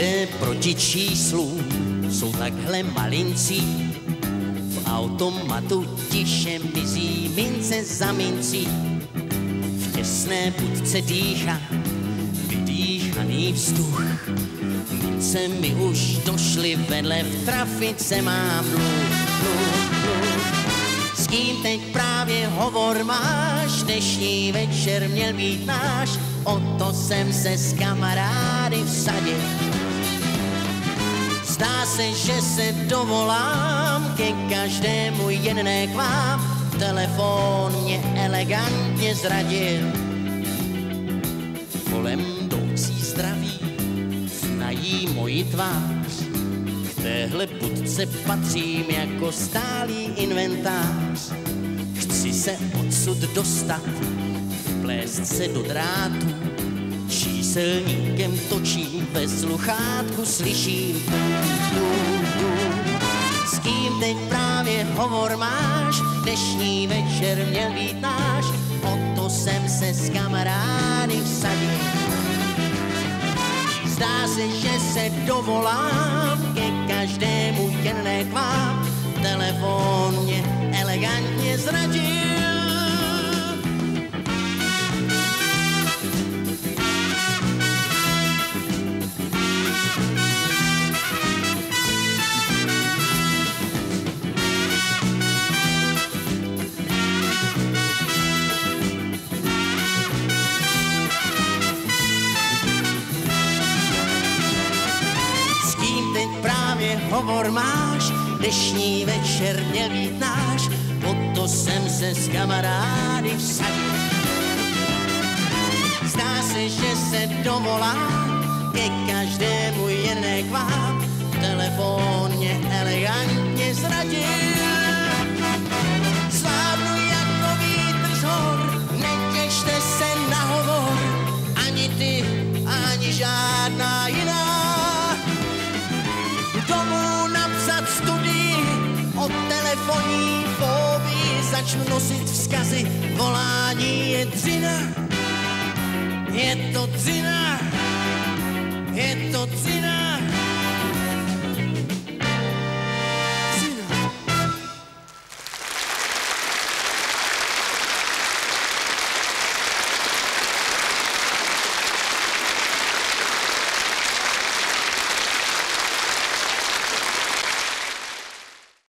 jde proti číslům, jsou takhle malincí. V automatu tiše mizí mince za mincí. V těsné budce dýchá vydýchaný vzduch. Mince mi už došly vedle, v trafice mám dluh. S kým teď právě hovor máš, dnešní večer měl být náš, o to jsem se s kamarády vsadil. Zdá se, že se dovolám ke každému, jen ne k vám, telefon mě elegantně zradil. Kolem jdoucí zdraví znají moji tvář, k téhle budce patřím jako stálý inventář. Chci se odsud dostat, vplést se do drátu, číselníkem točím, ve sluchátku slyším S kým teď právě hovor máš, dnešní večer měl být náš, o to jsem se s kamarády vsadil. Zdá se, že se dovolám ke každému, jen ne k vám, telefon mě elegantně zradil. Hovor máš, dnešní večer měl být náš, o to jsem se s kamarády vsadil. Zdá se, že se dovolám ke každému, jen ne k vám, telefon mě elegantně zradil. Slávnu jako vítr z hor, netěšte se na hovor, ani ty, ani žádná jiná. Domů napsat studii o telefonní fóbii, začnu nosit vzkazy, volání je dřina, je to dřina, je to dřina.